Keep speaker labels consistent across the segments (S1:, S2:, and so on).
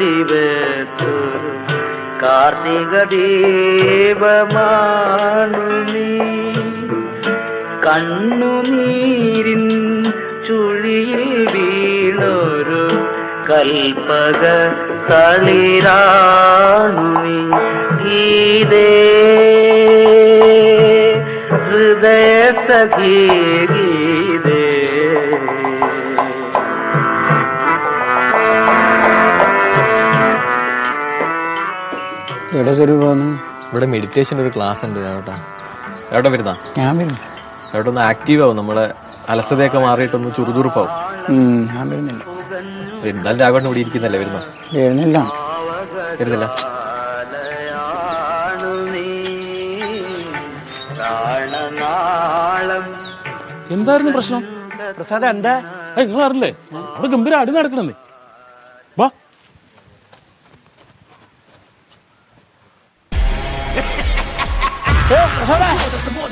S1: ശിവത്തു കാർത്തിക ദീപമാണു നീ കണ്ണുനീരിൻ ചുഴിയിൽ വീണൊരു കൽപ്പക തളിരാണു നീ ഗീതേ ഹൃദയ സഖി ഗീതേ.
S2: എവിടെ സ്വരൂപമാണ്?
S3: ഇവിടെ മെഡിറ്റേഷൻ ഒരു ക്ലാസ് ഉണ്ട് ചേട്ടാ. എവിടെ വരുന്ന?
S2: ഞാൻ വരുന്നു.
S3: എവിടെ ഒന്ന് ആക്റ്റീവ് ആവും, നമ്മളെ അലസതയൊക്കെ മാറിയിട്ടൊന്ന് ചുറുചുറുപ്പാവും.
S2: ഞാൻ വരുന്നില്ല.
S3: എന്തായാലും രാഘവൻ ഇവിടെ ഇരിക്കുന്നല്ലേ? വരുന്നില്ല?
S4: എന്തായിരുന്നു പ്രശ്നം?
S2: പ്രസാദ് എന്താ
S4: നിങ്ങൾ അറിയില്ലേ അവിടെ ഗംഭീര അടി നടക്കണമെന്നേ. വാ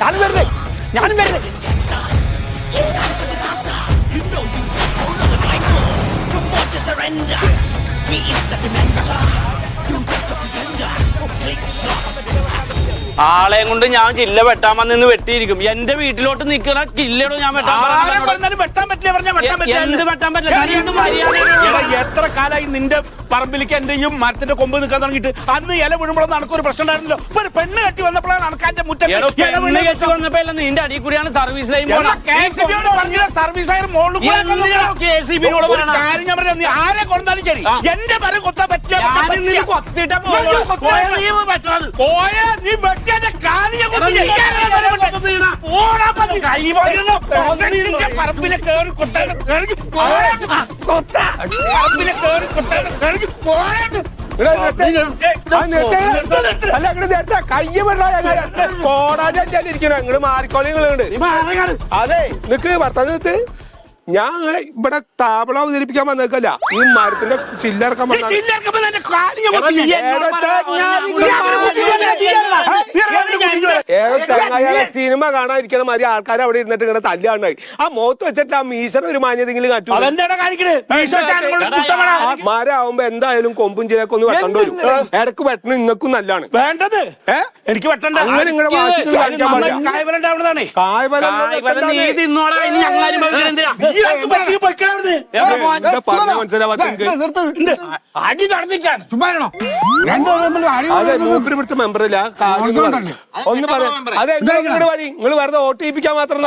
S2: ഞാനും വരുന്നേ.
S5: ആളെയും കൊണ്ട് ഞാൻ ചില്ല വെട്ടാൻ വന്നിന്ന് വെട്ടിയിരിക്കും. എന്റെ വീട്ടിലോട്ട് നിക്കണ ചില്ലടോ ഞാൻ വെട്ടാൻ പറ്റില്ല.
S4: എത്ര കാലായി നിന്റെ പറമ്പിലേക്ക് എന്റെയും മരത്തിന്റെ കൊമ്പ് നിൽക്കാൻ തുടങ്ങിയിട്ട്? അന്ന് ഇല വീഴുമ്പോഴൊന്നും നടക്കൊരു പ്രശ്നം ഉണ്ടായിരുന്നല്ലോ. ഒരു പെണ്ണ് കെട്ടി വന്നപ്പോഴാണ് അനക്കാന്റെ മുറ്റത്ത്
S5: കെട്ടി വന്നപ്പോ നിന്റെ അടിയിൽ കൂടിയാണ് സർവീസ് ലൈൻ.
S4: സർവീസ് ആയാലും ആരെ കൊണ്ടാലും ശരി എന്റെ മരം കൊത്താൻ പറ്റില്ല. പറമ്പിലെ കേറി
S6: അതെ നിക്ക് വർത്താനം നിർത്ത്. ഞാൻ ഇവിടെ താവള അവതരിപ്പിക്കാൻ വന്നേക്കല്ല, ഈ മരത്തിന്റെ ചില്ലറക്കാൻ സിനിമ കാണാതിരിക്കണ മാതിരി ആൾക്കാർ അവിടെ ഇരുന്നിട്ട് ഇങ്ങനെ തല്ലാണ്ടായി. ആ മുഖത്ത് വെച്ചിട്ട് ആ മീശയുടെ ഒരു മാന്യതെങ്കിലും കാറ്റു. മരം ആവുമ്പോ എന്തായാലും കൊമ്പും ചിലൊക്കെ ഒന്ന് വെട്ടേണ്ടി വരും. ഇടക്ക് വെട്ടണം നിങ്ങൾക്കും നല്ലതാണ്
S4: വേണ്ടത്. എനിക്ക് വെട്ടണ്ട.
S6: അങ്ങനെ നിങ്ങളുടെ
S4: അടി നടന്നിട്ടാണ്
S6: മെമ്പറില്ല. ഒന്ന് പറയാം, അതെ നിങ്ങൾ വരി. നിങ്ങൾ വെറുതെ ഓട്ടിപ്പിക്കാൻ മാത്രം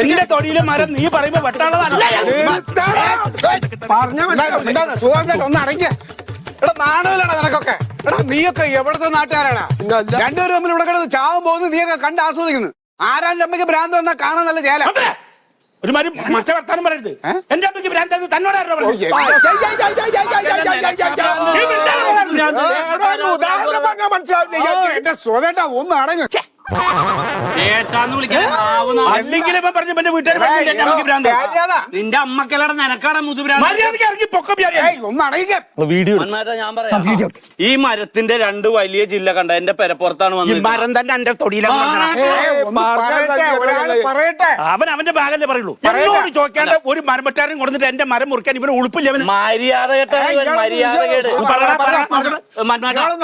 S4: എന്റെ തൊടിയിലെ മരം നീ പറയുമ്പോ വെട്ടാനുള്ളതല്ല.
S2: ഒന്ന് അടങ്ങിയ എടാ നാണമില്ലാണ് നിനക്കൊക്കെ. എടാ നീയൊക്കെ എവിടത്തെ നാട്ടുകാരാണ്? രണ്ടുപേരും തമ്മിൽ ഇവിടെ കിടന്ന് ചാവും പോകുന്നത് നീയൊക്കെ കണ്ട് ആസ്വദിക്കുന്നു. ആരാന്റെ അമ്മയ്ക്ക് ഭ്രാന്ത് വന്നാൽ കാണാൻ നല്ല ചേല.
S4: ഒരു മാതിരി മറ്റേ വർത്താനം പറയരുത്. എന്റെ അമ്മയ്ക്ക് ഭ്രാന്ത് തന്നോട്
S2: എന്റെ സ്വതേട്ടാ ഒന്ന് അടങ്ങ്.
S5: ചേട്ടാന്ന് വിളിക്കാൻ
S4: അല്ലെങ്കിൽ എന്റെ വീട്ടുകാർ
S5: നിന്റെ അമ്മക്കല്ലട നിനക്കാണ് ഞാൻ പറയാം. ഈ മരത്തിന്റെ രണ്ട് വലിയ ജില്ല കണ്ട എന്റെ പെരപ്പുറത്താണ് വന്നത്.
S4: മരം തന്നെ എന്റെ തൊടിയിലാണ്. അവൻ അവന്റെ ഭാഗല്ലേ പറയുള്ളൂ. എന്നോട് ചോദിക്കാണ്ട് ഒരു മരമറ്റാരും കൊടുത്തിട്ട് എന്റെ മരം മുറിക്കാൻ ഇവന് ഉളുപ്പില്ല.
S5: മര്യാദ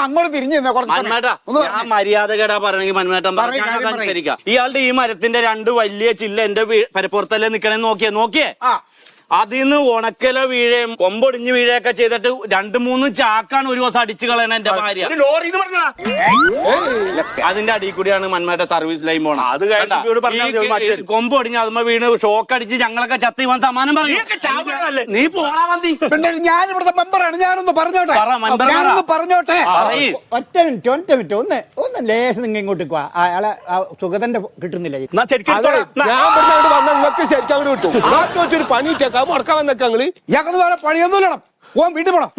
S2: അങ്ങോട്ട് തിരിഞ്ഞു
S5: ഞാൻ മര്യാദ കേടാ പറയണെങ്കിൽ മന്മേട്ടൻ ഇയാളുടെ ഈ മരത്തിന്റെ രണ്ട് വലിയ ചില്ല എന്റെ പെരപ്പുറത്തല്ലേ നിക്കണേ. നോക്കിയേ അതിന്ന് ഉണക്കല വീഴയും കൊമ്പൊടിഞ്ഞ് വീഴയൊക്കെ ചെയ്തിട്ട് 2-3 ചാക്കാണ് ഒരു ദിവസം അടിച്ചു കളയണ എന്റെ ഭാര്യ. അതിന്റെ അടിയിൽ കൂടിയാണ് മന്മേട്ട സർവീസ് ലൈൻ പോണ. കൊമ്പൊടിഞ്ഞ് അതുമ്പോ വീണ് ഷോക്ക് അടിച്ച് ഞങ്ങളൊക്കെ ചത്ത് ഇവൻ സമാനം പറയും. നീ പോണാ മതി.
S2: ഞാൻ ഇവിടുത്തെ മെമ്പറാണ്. ഞാനൊന്ന് പറഞ്ഞോട്ടെ. ഒറ്റ മിനിറ്റ് ഒന്ന് ലേശം നിങ്ങൾ ഇങ്ങോട്ട് അയാളെ സുഗതന്റെ കിട്ടുന്നില്ല.
S6: പണി മുടക്കാൻ വന്നേക്കാ.
S2: ഇയാൾക്കൊന്നും വേറെ പണിയൊന്നുമില്ലണം. പോവാൻ വീട്ടിൽ പോണം.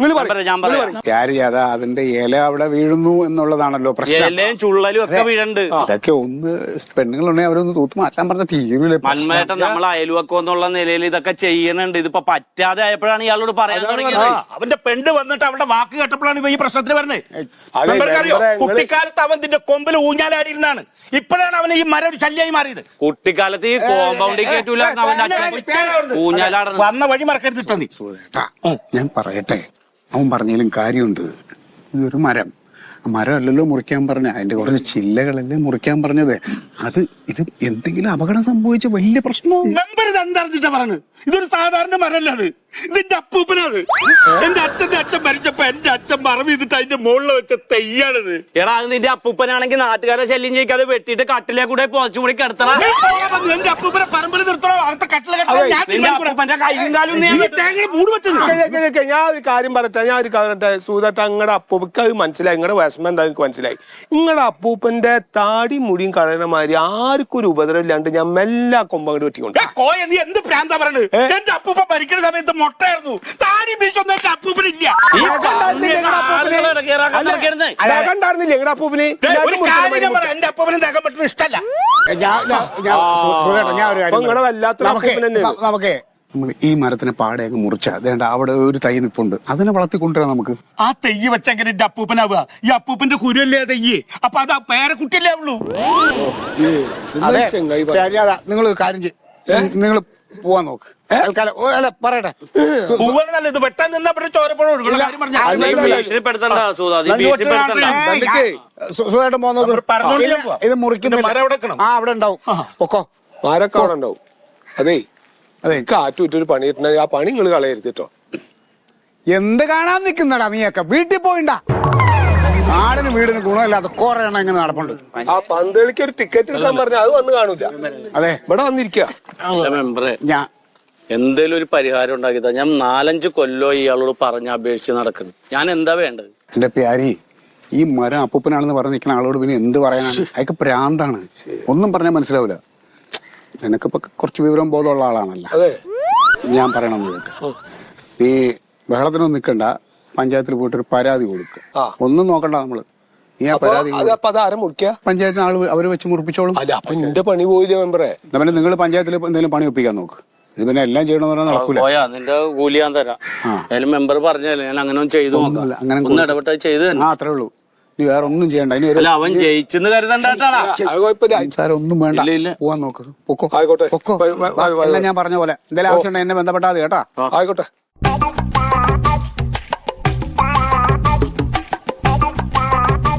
S5: ഞാൻ പറയാം
S2: ക്യാരി ചെയ്യാതെ അതിന്റെ ഇല അവിടെ വീഴുന്നു എന്നുള്ളതാണല്ലോ പ്രശ്നം.
S5: എല്ലാം ചുള്ളലും ഒക്കെ വീഴണ്ട്.
S2: അതൊക്കെ ഒന്ന് പെണ്ണുങ്ങളുണ്ടെങ്കിൽ അവരൊന്ന് തൂത്ത് മാറ്റാൻ പറഞ്ഞ തീരുവില്ല.
S5: മന്മേട്ടൻ നമ്മൾ അയൽവക്കം എന്നുള്ള നിലയിൽ ഇതൊക്കെ ചെയ്യണുണ്ട്. ഇതിപ്പോ പറ്റാതെ ആയപ്പോഴാണ് ഇയാളോട് പറയാൻ തുടങ്ങിയത്.
S4: അവന്റെ പെണ്ണ് വന്നിട്ട് അവന്റെ വാക്ക് കേട്ടപ്പോഴാണ് ഇപ്പൊ ഈ പ്രശ്നത്തിന് വരുന്നത്. അറിയോ, കുട്ടിക്കാലത്ത് അവൻ ഇതിന്റെ കൊമ്പിൽ ഊഞ്ഞാലാടിയിരുന്നാണ്. ഇപ്പോഴാണ് അവന് ഈ മരം ഒരു ശല്യമായി മാറിയത്.
S5: കുട്ടിക്കാലത്ത് ഈ കോമ്പൗണ്ടിൽ കേട്ടൂല അവന്റെ അച്ഛൻ ഊഞ്ഞാലാടണം.
S4: വന്ന വഴി മറക്കരുത്.
S2: ഞാൻ പറയട്ടെ, അവൻ പറഞ്ഞാലും കാര്യമുണ്ട്. ഇതൊരു മരം, മരമല്ലല്ലോ മുറിക്കാൻ പറഞ്ഞ, അതിന്റെ കുറച്ച് ചില്ലകളല്ലേ മുറിക്കാൻ പറഞ്ഞത്. ഇത് എന്തെങ്കിലും അപകടം സംഭവിച്ച വലിയ പ്രശ്നവും.
S4: മെമ്പർ ഇത് എന്തറിഞ്ഞിട്ടാ പറഞ്ഞു? ഇതൊരു സാധാരണ മരമല്ല, അത് ഇതിന്റെ അപ്പൂപ്പനാണ്. എന്റെ അച്ഛൻ മരിച്ചപ്പോ എന്റെ അച്ഛൻ മറവ് ചെയ്തിട്ട് അതിന്റെ മുകളിൽ വെച്ച തെയ്യാണിത്.
S5: എടാ, അത് നിന്റെ അപ്പൂപ്പനാണെങ്കിൽ നാട്ടുകാരെ ശല്യം ചെയ്യിക്കാതെ വെട്ടിയിട്ട് കട്ടിലെ കൂടെ പോച്ചു കൂടി കിടത്തണം.
S4: എന്റെ അപ്പൂപ്പനെ പറമ്പിൽ നിർത്തണോ അവിടുത്തെ കട്ടിലെ
S5: കൈയും കാലും
S4: മൂട് പറ്റുന്നു.
S6: ഞാൻ ഒരു കാര്യം പറയട്ടെ, സൂതട്ട നിങ്ങളുടെ അപ്പൂപ്പക്ക് അത് മനസ്സിലായി, നിങ്ങളുടെ വിഷമം എന്താ എനിക്ക് മനസ്സിലായി. നിങ്ങളുടെ അപ്പൂപ്പന്റെ താടി മുടിയും കളയണ മാതിരി ആർക്കും ഒരു ഉപദ്രവം ഇല്ലാണ്ട് ഞാൻ മെല്ലാ കൊമ്പങ്ങട് വെട്ടിക്കൊണ്ട്.
S4: നീ എന്ത് പ്രാന്താ പറയണത്? എന്റെ അപ്പൂപ്പ മരിക്കുന്ന സമയത്ത് മുട്ടയായിരുന്നു. താടി ബീച്ചൊന്നും എന്റെ അപ്പൂപ്പനില്ല.
S6: കണ്ടായിരുന്നില്ല നിങ്ങളുടെ അപ്പൂപ്പന്?
S4: എന്റെ അപ്പൂപ്പന് തേക്കാൻ പറ്റുന്ന ഇഷ്ടമല്ല.
S6: നിങ്ങളുടെ വല്ലാത്തൊരു അപ്പൂപ്പൻ തന്നെ.
S2: നമുക്ക് ഈ മരത്തിന് പാടെ അങ്ങ് മുറിച്ച അതേണ്ട അവിടെ ഒരു തൈ നിപ്പുണ്ട്, അതിനെ വളർത്തിക്കൊണ്ടുവരാം നമുക്ക്.
S4: ആ തെയ്യ് വെച്ചെങ്ങനെ എന്റെ അപ്പൂപ്പനാവുക? ഈ അപ്പൂപ്പന്റെ കുരുവല്ലേ തെയ്യ്? അപ്പൊ അത് ആ പേരക്കുട്ടിയല്ലേ ഉള്ളൂ.
S2: നിങ്ങൾ കാര്യം ചെയ്യും, നിങ്ങൾ പോവാൻ നോക്ക്. പറയട്ടെ,
S4: ഇത് വെട്ടാൻ നിന്നാ ചോരപ്പുഴ
S2: സുഖമായിട്ട് പോകാൻ നോക്ക്. ഇത് മുറിക്കുന്നില്ല, അവിടെ ഉണ്ടാവും. പൊക്കോ,
S6: ആരൊക്കെ അവിടെ ഉണ്ടാവും. അതെ കാറ്റുറ്റൊരു പണി കിട്ടണ ആ പണി നിങ്ങൾ കളയരുത് കേട്ടോ.
S2: എന്ത് കാണാൻ നിക്കുന്നടാ നീയൊക്കെ? വീട്ടിൽ പോയിണ്ടാ. നാടിന് വീടിന് ഗുണമില്ലാത്ത കുറെ എണ്ണം ഇങ്ങനെ നടപ്പുണ്ട്.
S6: ആ പന്തളിക്ക് ഒരു ടിക്കറ്റ് എടുക്കാൻ പറഞ്ഞാൽ അത് വന്ന് കാണൂല.
S2: അതെ,
S6: ഇവിടെ വന്നിരിക്കുക.
S5: മെമ്പറെ, എന്തേലും ഒരു പരിഹാരം ഉണ്ടാക്കിയതാ. ഞാൻ 4-5 കൊല്ലോ ഇയാളോട് പറഞ്ഞ് അപേക്ഷിച്ച് നടക്കുന്നു. ഞാൻ എന്താ വേണ്ടത്?
S2: എന്റെ പ്യാരി, ഈ മരം അപ്പൂപ്പനാണെന്ന് പറഞ്ഞ് നിൽക്കുന്ന ആളോട് പിന്നെ എന്ത് പറയാനാണ്? അതൊക്കെ പ്രാന്താണ്, ഒന്നും പറഞ്ഞാൽ മനസ്സിലാവില്ല. നിനക്കിപ്പോ കുറച്ച് വിവരം ബോധമുള്ള ആളാണല്ല. ഞാൻ പറയണമെന്ന് കേൾക്കാം. നീ ബഹളത്തിനൊന്നും നിൽക്കണ്ട, പഞ്ചായത്തിൽ പോയിട്ട് ഒരു പരാതി കൊടുക്കുക. ഒന്നും നോക്കണ്ട നമ്മള്. നീ ആ പരാതി പഞ്ചായത്തിന് ആള് അവര് വെച്ച് മുറിപ്പിച്ചോളും.
S6: എന്റെ പണി പോയില്ല മെമ്പറേ.
S2: പിന്നെ നിങ്ങൾ പഞ്ചായത്തിൽ എന്തെങ്കിലും പണി ഒപ്പിക്കാൻ നോക്ക്. ഇത് പിന്നെ എല്ലാം ചെയ്യണമെന്ന് പറഞ്ഞാൽ നടക്കൂല.
S5: നിന്റെ കൂലി ഞാൻ തരാം. മെമ്പർ പറഞ്ഞല്ലേ, ഞാൻ അങ്ങനെ ചെയ്തു നോക്കാം.
S2: അങ്ങനെ
S5: ഇടപെട്ട ചെയ്ത്
S2: അത്രേ ഉള്ളൂ. നീ വേറെ ഒന്നും ചെയ്യണ്ട.
S5: അവൻ ജയിച്ചെന്ന് കരുതണ്ടാണ്.
S2: ഒന്നും വേണ്ട, പോവാൻ നോക്ക്. പൊക്കോ, പൊക്കോ. എല്ലാം ഞാൻ പറഞ്ഞ പോലെ എന്തെങ്കിലും ആവശ്യമുണ്ടെങ്കിൽ എന്നെ ബന്ധപ്പെട്ടാൽ മതി കേട്ടാ.
S6: ആയിക്കോട്ടെ.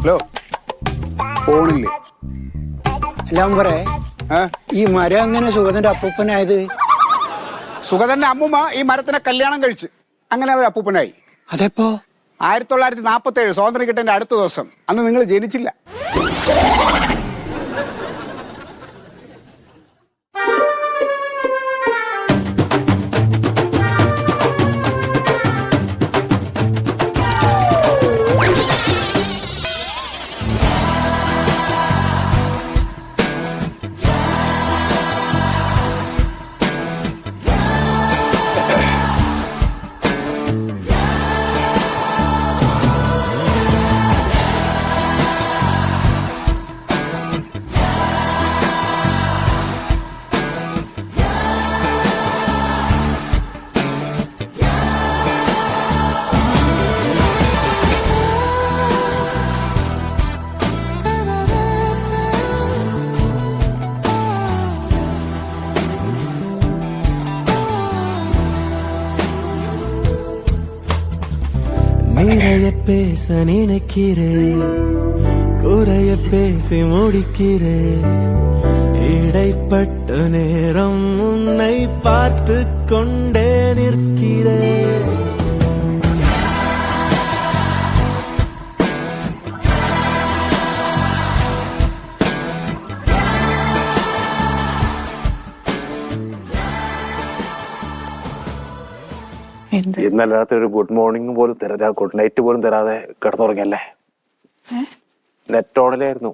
S2: ഹലോ, ഫോണില്ലേ?
S7: എല്ലാം പറയേ, ഈ മരം അങ്ങനെ സുഗതന്റെ അപ്പൂപ്പനായത്?
S2: സുഗതന്റെ അമ്മൂമ്മ ഈ മരത്തിനെ കല്യാണം കഴിച്ച് അങ്ങനെ അവർ അപ്പൂപ്പനായി.
S7: അതെപ്പോ?
S2: 1947 സ്വാതന്ത്ര്യം കിട്ടേണ്ട അടുത്ത ദിവസം. അന്ന് നിങ്ങൾ ജനിച്ചില്ല.
S8: நிறைய பேச நினைக்கிறேன், குறைய பேசி முடிக்கிறேன். இடைப்பட்ட நேரம் உன்னை பார்த்து கொண்டே நிற்கிறேன்.
S9: ഇന്നലെ രാത്രി ഒരു ഗുഡ് മോർണിംഗ് പോലും തരാ, ഗുഡ് നൈറ്റ് പോലും തരാതെ കിടന്നുറങ്ങിയല്ലേ? നെറ്റ് ഓണിലായിരുന്നു,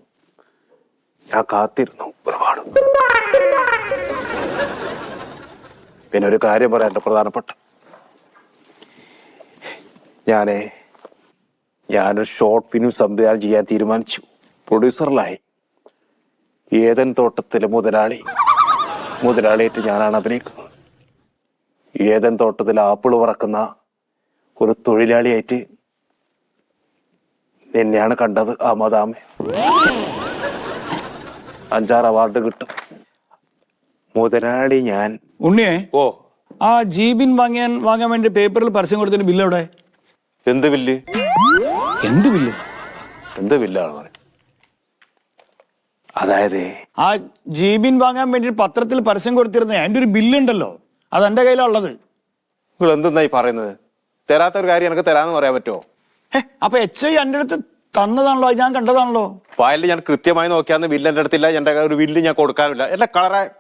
S9: ഞാൻ കാത്തിരുന്നു ഒരുപാട്. പിന്നെ ഒരു കാര്യം പറയാൻ പ്രധാനപ്പെട്ട, ഞാനൊരു ഷോർട്ട് ഫിലിം സംവിധാനം ചെയ്യാൻ തീരുമാനിച്ചു. പ്രൊഡ്യൂസറിലായി. ഏതൻ തോട്ടത്തിലെ മുതലാളിയായിട്ട് ഞാനാണ് അഭിനയിക്കുന്നത്. ഏതൻ തോട്ടത്തിൽ ആപ്പിൾ പറക്കുന്ന ഒരു തൊഴിലാളിയായിട്ട് എന്നെയാണ് കണ്ടത് ആ മദാമ. 5-6 അവാർഡ് കിട്ടും. മുതലാളി ഞാൻ.
S10: ഉണ്ണിയെ,
S9: ഓ,
S10: ആ ജീബിൻ വാങ്ങാൻ വേണ്ടി പേപ്പറിൽ പരസ്യം കൊടുത്തതിന് ബില്ല് എവിടെ?
S9: എന്ത് ബില്ല്?
S10: എന്ത് ബില്ല്?
S9: എന്ത് ബില്ലാണ് പറയുന്നത്? അതായത്
S10: ആ ജീബിൻ വാങ്ങാൻ വേണ്ടി പത്രത്തിൽ പരസ്യം കൊടുത്തിരുന്നേ അതിന്റെ ഒരു ബില്ല് ഉണ്ടല്ലോ, അത് എന്റെ കയ്യിലുള്ളത്.
S9: നിങ്ങൾ എന്തെന്നായി പറയുന്നത്? തരാത്ത ഒരു കാര്യം എനിക്ക് തരാന്ന് പറയാൻ പറ്റുമോ?
S10: അപ്പൊ HI എന്റെ അടുത്ത് തന്നതാണല്ലോ, അത് ഞാൻ കണ്ടതാണല്ലോ.
S9: ഫയലിൽ ഞാൻ കൃത്യമായി നോക്കിയാന്ന് ബില്ല് എന്റെ അടുത്തില്ല. എന്റെ ഒരു ബില്ല് ഞാൻ കൊടുക്കാനില്ല. എല്ലാം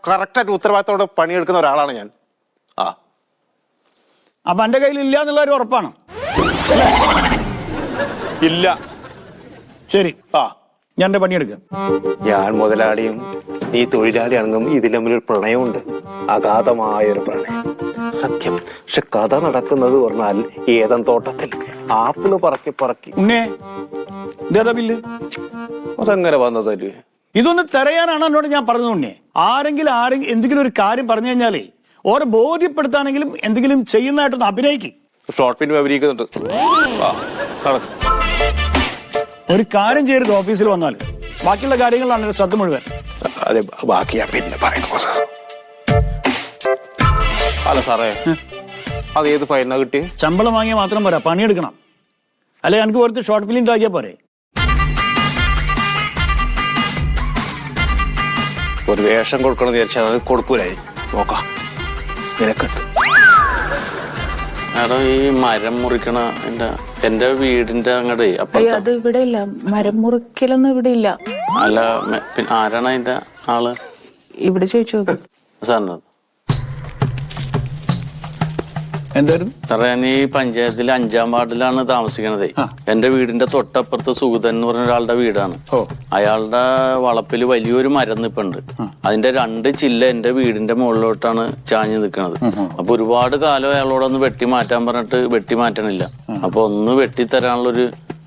S9: കറക്റ്റായിട്ട് ഉത്തരവാദിത്തോടെ പണിയെടുക്കുന്ന ഒരാളാണ് ഞാൻ.
S10: അപ്പൊ എന്റെ കയ്യിൽ ഇല്ല എന്നുള്ള ഒരു ഉറപ്പാണ്?
S9: ഇല്ല.
S10: ശരി, ഞാൻ എന്റെ പണിയെടുക്കാം.
S9: ഞാൻ മുതലാളിയും ഈ തൊഴിലാളിയാണെന്നും ഇതിൽ തമ്മിലൊരു പ്രണയമുണ്ട്. അഗാധമായൊരു പ്രണയം, സത്യം. പക്ഷെ കഥ നടക്കുന്നത് പറഞ്ഞാൽ ഏതൻ തോട്ടത്തിൽ ആപ്പിള് പറക്കി.
S10: ഉണ്ണേ, ഇതേതാ ബില്ല്?
S9: അതെങ്ങനെ വന്നതല്ലേ?
S10: ഇതൊന്ന് തിരയാനാണ് എന്നോട് ഞാൻ പറഞ്ഞത്. ഉണ്ണേ, ആരെങ്കിലും എന്തെങ്കിലും ഒരു കാര്യം പറഞ്ഞു കഴിഞ്ഞാലേ ഓരെ ബോധ്യപ്പെടുത്താനെങ്കിലും എന്തെങ്കിലും ചെയ്യുന്നതായിട്ടൊന്ന് അഭിനയിക്കും.
S9: ഷോർട്ട് ഫിലിം അഭിനയിക്കുന്നുണ്ട്.
S10: ഒരു കാര്യം ചെയ്യരുത്. ഓഫീസിൽ വന്നാൽ ബാക്കിയുള്ള കാര്യങ്ങളിലാണ് ശ്രദ്ധ മുഴുവൻ.
S9: അതെ, ബാക്കി ഞാൻ പിന്നെ പറയുന്നു. അല്ല സാറേ, അത് ഏത് ഫയലിനാ കിട്ടി?
S10: ശമ്പളം വാങ്ങിയാൽ മാത്രം പോരാ, പണിയെടുക്കണം. അല്ലെ എനിക്ക് പുറത്ത് ഷോർട്ട് ഫിലിം ഉണ്ടാക്കിയാൽ പോരെ?
S9: ഒരു വേഷം കൊടുക്കണമെന്ന് വിചാരിച്ചാൽ അത് കൊടുക്കൂലായി. നോക്കാം, നിനക്കുണ്ട്.
S5: എടാ, ഈ മരം മുറിക്കണ എന്റെ വീടിന്റെ അങ്ങടെ
S11: അത് ഇവിടെ ഇല്ല. മരം മുറിക്കലൊന്നും ഇവിടെ ഇല്ല.
S5: അല്ല, പിന്നെ ആരാണ് അതിന്റെ ആള്?
S11: ഇവിടെ ചോദിച്ചു നോക്കും
S5: സാറിന്.
S10: എന്തായാലും
S5: സാറേ, ഞാൻ ഈ പഞ്ചായത്തിലെ 5-ാം വാർഡിലാണ് താമസിക്കണതേ. എന്റെ വീടിന്റെ തൊട്ടപ്പുറത്ത് സുഗതൻ എന്ന് പറഞ്ഞ ഒരാളുടെ വീടാണ്. അയാളുടെ വളപ്പിൽ വലിയൊരു മരം നിപ്പുണ്ട്. അതിന്റെ 2 ചില്ല എന്റെ വീടിന്റെ മുകളിലോട്ടാണ് ചാഞ്ഞു നിൽക്കുന്നത്. അപ്പൊ ഒരുപാട് കാലം അയാളോടൊന്ന് വെട്ടി മാറ്റാൻ പറഞ്ഞിട്ട് വെട്ടി മാറ്റണില്ല. അപ്പൊ ഒന്ന് വെട്ടിത്തരാനുള്ളൊരു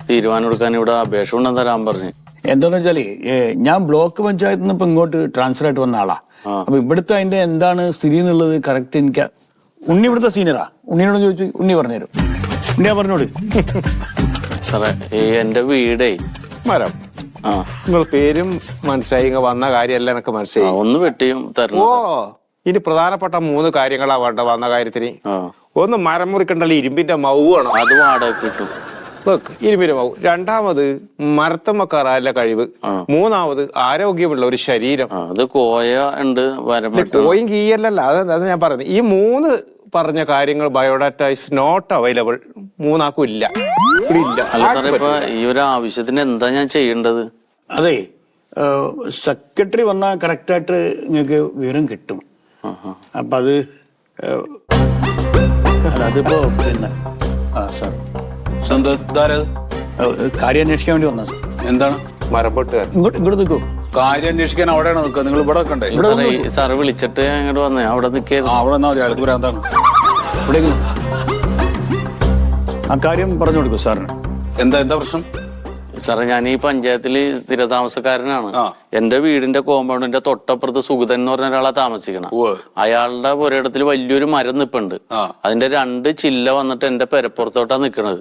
S5: തീരുമാനം എടുക്കാൻ ഇവിടെ അപേക്ഷ കൊണ്ടുവന്ന് തരാൻ പറഞ്ഞു.
S10: എന്താന്ന് വെച്ചാല് ഞാൻ ബ്ലോക്ക് പഞ്ചായത്തിൽ നിന്ന് ഇപ്പൊ ഇങ്ങോട്ട് ട്രാൻസ്ഫർ ആയിട്ട് വന്ന ആളാ. അപ്പൊ ഇവിടുത്തെ അതിന്റെ എന്താണ് സ്ഥിതി എന്നുള്ളത് കറക്റ്റ് എനിക്ക്. ഉണ്ണി ഇവിടുത്തെ സീനിയറാ. ഉണ്ണിയോട് ചോദിച്ചു, ഉണ്ണി പറഞ്ഞുതരും. ഉണ്ണിയാ പറഞ്ഞോട്.
S5: സാറേ, എന്റെ വീടേ
S9: മരം. നിങ്ങൾ പേരും മനസ്സിലായി, വന്ന കാര്യമല്ല എനിക്ക് മനസ്സിലായി.
S5: ഒന്ന് വെട്ടിയും തരണം.
S9: ഇനി പ്രധാനപ്പെട്ട 3 കാര്യങ്ങളാ വേണ്ട വന്ന കാര്യത്തിന്. ഒന്ന്, മരം മുറിക്കണ്ടല്ലോ, ഇരുമ്പിന്റെ മൗവാണ്.
S5: അത് വാടക കിട്ടും.
S9: ഇരുമ്പിന്റെ മൗ. 2ാമത് മരത്തമ്മ കയറാനുള്ള കഴിവ്. 3ാമത് ആരോഗ്യമുള്ള ഒരു ശരീരം.
S5: അത് കോയ ഉണ്ട്.
S9: കോയും കീയല്ലല്ല, അത് ഞാൻ പറയുന്നത്. ഈ 3 പറഞ്ഞ കാര്യങ്ങൾ ബയോഡാറ്റ ഇസ് നോട്ട് അവൈലബിൾ. 3ആക്കും ഇല്ല.
S5: അല്ല സാറേ, ഇപ്പൊ ഈ ഒരു ആവശ്യത്തിന് എന്താ ഞാൻ ചെയ്യേണ്ടത്?
S10: അതെ, സെക്രട്ടറി വന്നാൽ കറക്റ്റായിട്ട് നിങ്ങൾക്ക് വിവരം കിട്ടും. അപ്പൊ അതിപ്പോ പിന്നെ സാർ കാര്യം അന്വേഷിക്കാൻ വേണ്ടി വന്നാ സാർ.
S4: എന്താണ്?
S9: മരപ്പെട്ട്
S10: ഇങ്ങോട്ട് നിൽക്കൂ.
S4: കാര്യം അന്വേഷിക്കാൻ അവിടെയാണ് നിൽക്കുക. നിങ്ങൾ ഇവിടെ കണ്ടേ?
S5: സാറ് വിളിച്ചിട്ട് അങ്ങോട്ട് വന്നേ. അവിടെ നിൽക്കായിരുന്നു.
S4: അവിടെ നിന്നാ മതി. അയാൾക്ക് ഭ്രാന്താണ്.
S10: ഇവിടെ ആ കാര്യം പറഞ്ഞു കൊടുക്കൂ സാറിന്.
S4: എന്താ പ്രശ്നം?
S5: സാറേ, ഞാൻ ഈ പഞ്ചായത്തില് സ്ഥിരതാമസക്കാരനാണ്. എന്റെ വീടിന്റെ കോമ്പൗണ്ടിന്റെ തൊട്ടപ്പുറത്ത് സുഗതൻ എന്ന് പറഞ്ഞ ഒരാളാ താമസിക്കണം. അയാളുടെ പുരയിടത്തിൽ വലിയൊരു മരം നിപ്പുണ്ട്. അതിന്റെ 2 ചില്ല വന്നിട്ട് എന്റെ പെരപ്പുറത്തോട്ടാ നിക്കണത്.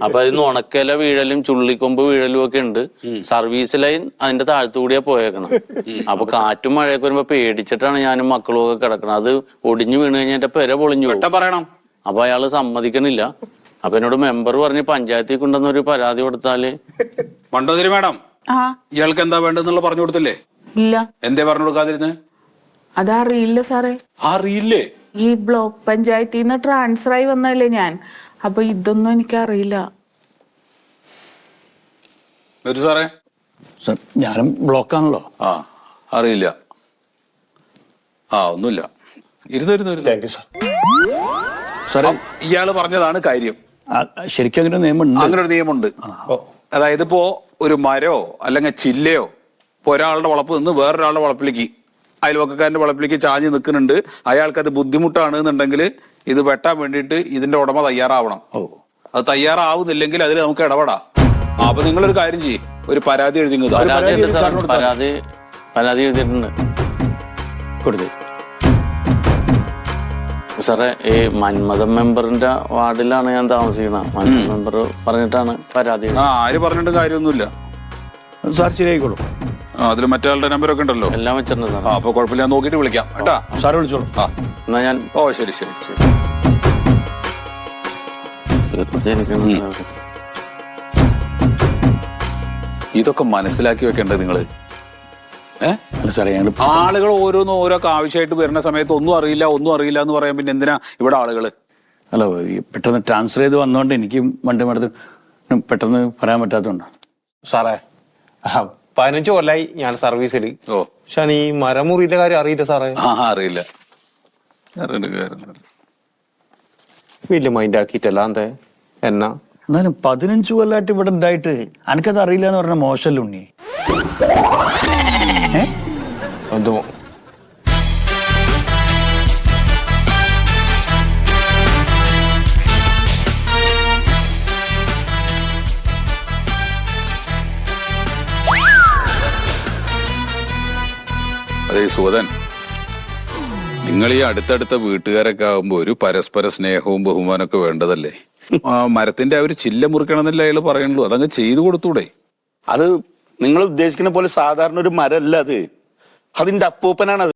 S5: അപ്പൊ അതിന് ഉണക്കല വീഴലും ചുള്ളിക്കൊമ്പ് വീഴലും ഒക്കെ ഉണ്ട്. സർവീസ് ലൈൻ അതിന്റെ താഴത്തുകൂടിയാ പോയേക്കണം. അപ്പൊ കാറ്റും മഴയൊക്കെ വരുമ്പോ പേടിച്ചിട്ടാണ് ഞാനും മക്കളും ഒക്കെ കിടക്കണം. അത് ഒടിഞ്ഞു വീണ് കഴിഞ്ഞാൽ എന്റെ പെര പൊളിഞ്ഞു പറയണം. അപ്പൊ അയാള് സമ്മതിക്കണില്ല. അപ്പൊ എന്നോട് മെമ്പർ പറഞ്ഞ് പഞ്ചായത്തിൽ കൊണ്ടുവന്നൊരു പരാതി കൊടുത്താല്.
S4: മണ്ടോതിരി മാഡം, ഇയാൾക്ക് എന്താ വേണ്ടെന്നുള്ള പറഞ്ഞു കൊടുത്തില്ലേ?
S11: ഇല്ല.
S4: എന്തേ പറഞ്ഞു കൊടുക്കാതിരുന്ന്?
S11: അതറിയില്ല സാറേ.
S4: അറിയില്ലേ?
S11: ഈ ബ്ലോക്ക് പഞ്ചായത്തിൽ നിന്ന് ട്രാൻസ്ഫർ ആയി വന്നല്ലേ ഞാൻ. അപ്പൊ ഇതൊന്നും എനിക്കറിയില്ല.
S4: സാറേ,
S10: ഞാനും ബ്ലോക്കാണല്ലോ.
S4: അറിയില്ല. ഒന്നുമില്ല. ഇരുന്നു.
S10: സാറേ,
S4: ഇയാള് പറഞ്ഞതാണ് കാര്യം.
S10: ശരിക്കും അങ്ങനെ
S4: അങ്ങനെ ഒരു നിയമമുണ്ട്. അതായത് ഇപ്പോ ഒരു മരോ അല്ലെങ്കിൽ ചില്ലയോ ഇപ്പൊ ഒരാളുടെ വളപ്പ് നിന്ന് വേറൊരാളുടെ വളപ്പിലേക്ക്, അയൽവക്കക്കാരന്റെ വളപ്പിലേക്ക് ചാഞ്ഞ് നിൽക്കുന്നുണ്ട്. അയാൾക്കത് ബുദ്ധിമുട്ടാണ് എന്നുണ്ടെങ്കിൽ ഇത് വെട്ടാൻ വേണ്ടിയിട്ട് ഇതിന്റെ ഉടമ തയ്യാറാവണം. അത് തയ്യാറാവുന്നില്ലെങ്കിൽ അതിൽ നമുക്ക് ഇടപെടാം. അപ്പൊ നിങ്ങളൊരു കാര്യം ചെയ്യും, ഒരു പരാതി എഴുതി
S5: പരാതി എഴുതിയിട്ടുണ്ട്
S10: കൊടുത്ത്
S5: സാറേ. ഈ മന്മഥൻ മെമ്പറിന്റെ വാർഡിലാണ് ഞാൻ താമസിക്കുന്നത്. മന്മഥൻ മെമ്പർ പറഞ്ഞിട്ടാണ് പരാതി.
S4: ആര് പറഞ്ഞിട്ടും കാര്യമൊന്നുമില്ല
S10: സാർ ശരിയായിക്കോളൂ.
S4: അതിൽ മറ്റേ നമ്പറൊക്കെ ഉണ്ടല്ലോ,
S5: എല്ലാം വെച്ചിട്ടുണ്ട് സാർ.
S4: അപ്പൊ കുഴപ്പമില്ല, ഞാൻ നോക്കിയിട്ട് വിളിക്കാം കേട്ടാ.
S10: സാറ് വിളിച്ചോളൂ.
S5: എന്നാ ഞാൻ
S4: ശരി. ഇതൊക്കെ മനസ്സിലാക്കി വെക്കേണ്ടത് നിങ്ങള്.
S10: അല്ല സാറേ, ഞങ്ങൾ
S4: ആളുകൾ ഓരോന്നും ഓരോ ആവശ്യമായിട്ട് വരുന്ന സമയത്ത് ഒന്നും അറിയില്ല എന്ന് പറയാൻ പിന്നെ എന്തിനാ ഇവിടെ ആളുകള്?
S10: അല്ല, ഈ പെട്ടെന്ന് ട്രാൻസ്ഫർ ചെയ്ത് വന്നോണ്ട് എനിക്ക് വണ്ടി മേടത്തിൽ പെട്ടെന്ന് പറയാൻ പറ്റാത്തതുകൊണ്ടാണ്
S9: സാറേ. 15 കൊല്ലായി ഞാൻ സർവീസിൽ. പക്ഷെ ഈ മരമുറിയുടെ കാര്യം അറിയില്ല സാറേ.
S4: അറിയില്ല.
S9: വലിയ മൈൻഡ് ആക്കിയിട്ടല്ല എന്തേ എന്നാ.
S10: എന്നാലും 15 കൊല്ലമായിട്ട് ഇവിടെ ഉണ്ടായിട്ട് എനിക്കത് അറിയില്ല എന്ന് പറഞ്ഞ മോശമല്ല ഉണ്ണി.
S9: എന്തോ
S4: അതെ സുഗതൻ, നിങ്ങൾ ഈ അടുത്തടുത്ത വീട്ടുകാരൊക്കെ ആകുമ്പോ ഒരു പരസ്പര സ്നേഹവും ബഹുമാനമൊക്കെ വേണ്ടതല്ലേ? മരത്തിന്റെ ആ ഒരു ചില്ല മുറിക്കണമെന്നല്ലേ അയാൾ പറയുള്ളൂ, അതങ്ങ് ചെയ്തു കൊടുത്തൂടെ?
S5: അത് നിങ്ങൾ ഉദ്ദേശിക്കുന്ന പോലെ സാധാരണ ഒരു മരമല്ല അത്. അതിന്റെ അപ്പൂപ്പനാണ് അത്.